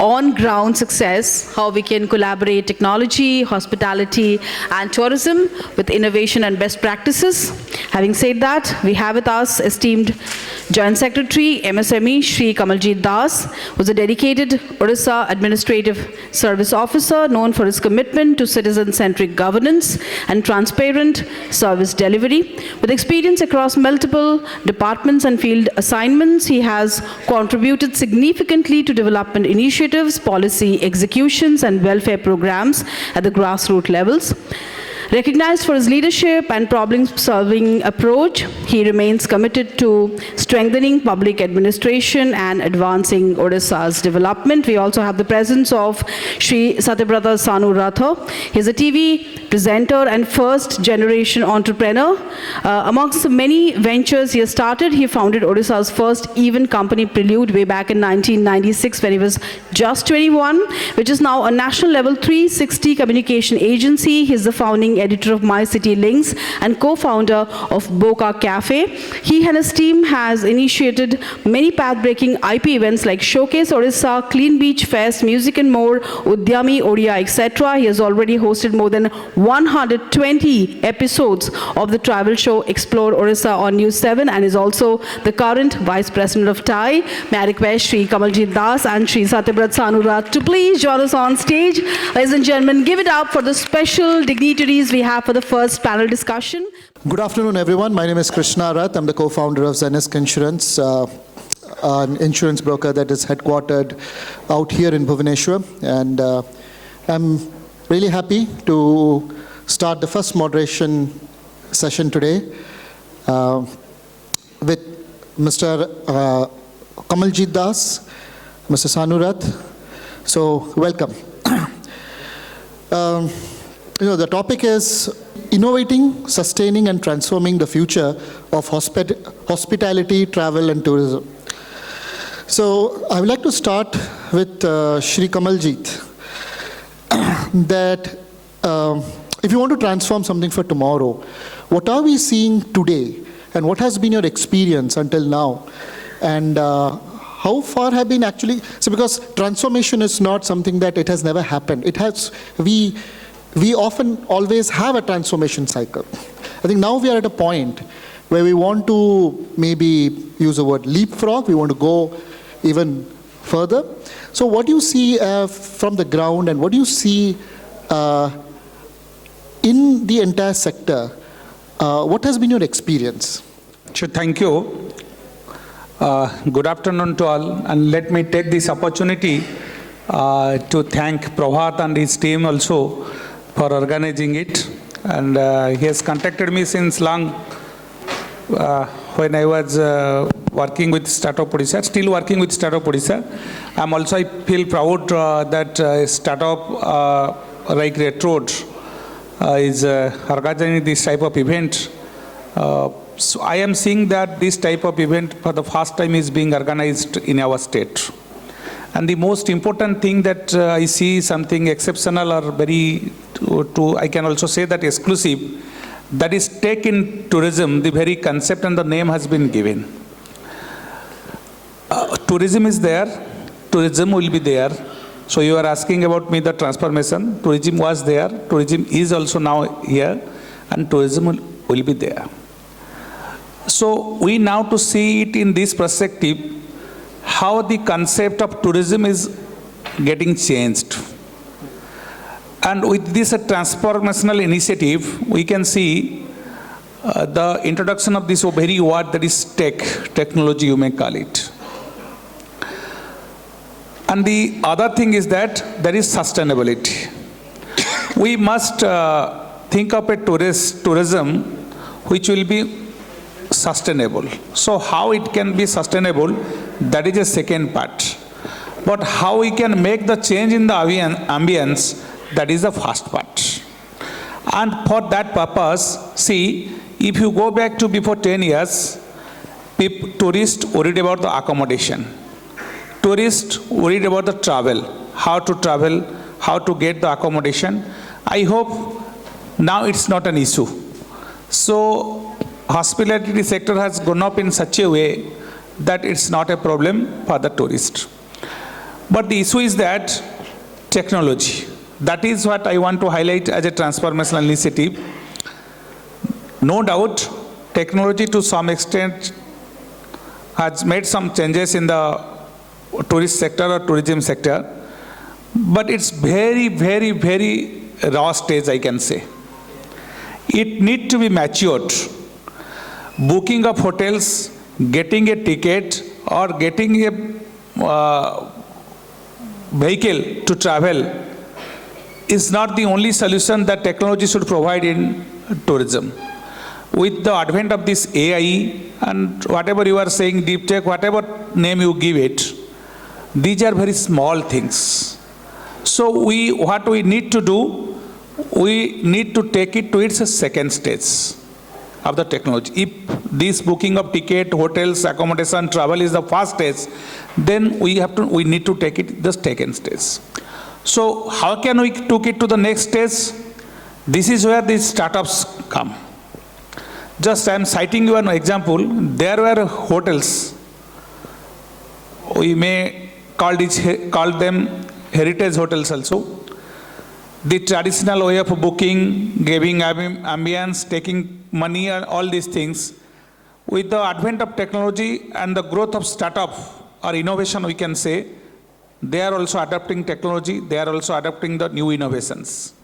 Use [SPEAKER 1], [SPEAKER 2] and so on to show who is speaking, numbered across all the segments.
[SPEAKER 1] on-ground success, how we can collaborate technology, hospitality, and tourism with innovation and best practices. Having said that, we have with us esteemed Joint Secretary, MSME, Shri Kamaljit Das, who is a dedicated Odisha Administrative Service Officer known for his commitment to citizen-centric governance and transparent service delivery. With experience across multiple departments and field assignments, he has contributed significantly to development initiatives, policy executions, and welfare programs at the grassroots levels. Recognized for his leadership and problem-solving approach, he remains committed to strengthening public administration and advancing Odisha's development. We also have the presence of Shri Satyabrata Sanu Rath. He is a TV presenter and first-generation entrepreneur. Amongst the many ventures he has started, he founded Odisha's first event company, Prelude, way back in 1996 when he was just 21, which is now a national-level 360 communication agency. He is the founding editor of My City Links and co-founder of Boca Cafe. He and his team has initiated many path-breaking IP events like Showcase Odisha, Clean Beach Fest, Music and More, Udyami Odia, etc. He has already hosted more than 120 episodes of the travel show Explore Odisha on News 7 and is also the current Vice President of TAI. May I request Shri Kamaljit Das and Shri Satyabrata Sanu Rath to please join us on stage. Ladies and gentlemen, give it up for the special dignitaries we have for the first panel discussion.
[SPEAKER 2] Good afternoon, everyone. My name is Krishna Rath. I'm the co-founder of Zenisk Insurance, an insurance broker that is headquartered out here in Bhubaneswar. And I'm really happy to start the first moderation session today with Mr. Kamaljit Das, Mr. Sanu Rath. So, welcome. The topic is innovating, sustaining, and transforming the future of hospitality, travel, and tourism. So, I would like to start with Shri Kamaljit. That if you want to transform something for tomorrow, what are we seeing today? And what has been your experience until now? And how far have been actually, so because transformation is not something that it has never happened. It has, we often always have a transformation cycle. I think now we are at a point where we want to maybe use the word leapfrog. We want to go even further. So what do you see from the ground and what do you see in the entire sector? What has been your experience?
[SPEAKER 3] Sure, thank you. Good afternoon to all, and let me take this opportunity to thank Prabhat and his team also for organizing it. And he has contacted me since long when I was working with Startup Odisha, still working with Startup Odisha. I feel proud that Startup like Red Road is organizing this type of event. So I am seeing that this type of event for the first time is being organized in our state. And the most important thing that I see something exceptional or very, I can also say that exclusive, that is tech in tourism, the very concept and the name has been given. Tourism is there, tourism will be there. So you are asking about me the transformation. Tourism was there, tourism is also now here, and tourism will be there. So we now to see it in this perspective, how the concept of tourism is getting changed. And with this transformational initiative, we can see the introduction of this very word that is technology you may call it. And the other thing is that there is sustainability. We must think of a tourism which will be sustainable. So how it can be sustainable, that is a second part. But how we can make the change in the ambience, that is the first part. And for that purpose, see, if you go back to before 10 years, tourists worried about the accommodation. Tourists worried about the travel, how to get the accommodation. I hope now it's not an issue. So hospitality sector has gone up in such a way that it's not a problem for the tourist. But the issue is that technology. That is what I want to highlight as a transformational initiative. No doubt, technology to some extent has made some changes in the tourist sector or tourism sector, but it's very, very, very raw stage, I can say. It needs to be matured. Booking of hotels, getting a ticket, or getting a vehicle to travel is not the only solution that technology should provide in tourism. With the advent of this AI and whatever you are saying, deep tech, whatever name you give it, these are very small things. So what we need to do, we need to take it to its second stage of the technology. If this booking of ticket, hotels, accommodation, travel is the first stage, then we need to take it the second stage. So how can we take it to the next stage? This is where these startups come. Just I am citing you an example. There were hotels. We may call them heritage hotels also. The traditional way of booking, giving ambience, taking money and all these things. With the advent of technology and the growth of startup or innovation, we can say, they are also adopting technology, they are also adopting the new innovations.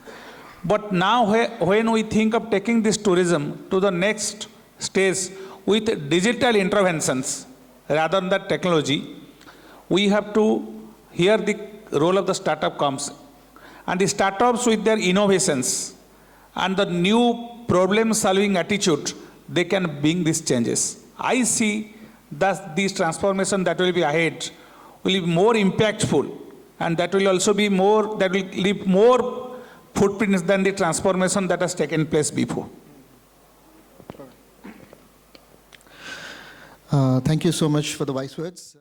[SPEAKER 3] But now when we think of taking this tourism to the next stage with digital interventions rather than the technology, we have to, here the role of the startup comes. And the startups with their innovations and the new problem-solving attitude, they can bring these changes. I see that this transformation that will be ahead will be more impactful, and that will also be more, that will leave more footprints than the transformation that has taken place before.
[SPEAKER 2] Thank you so much for the wise words.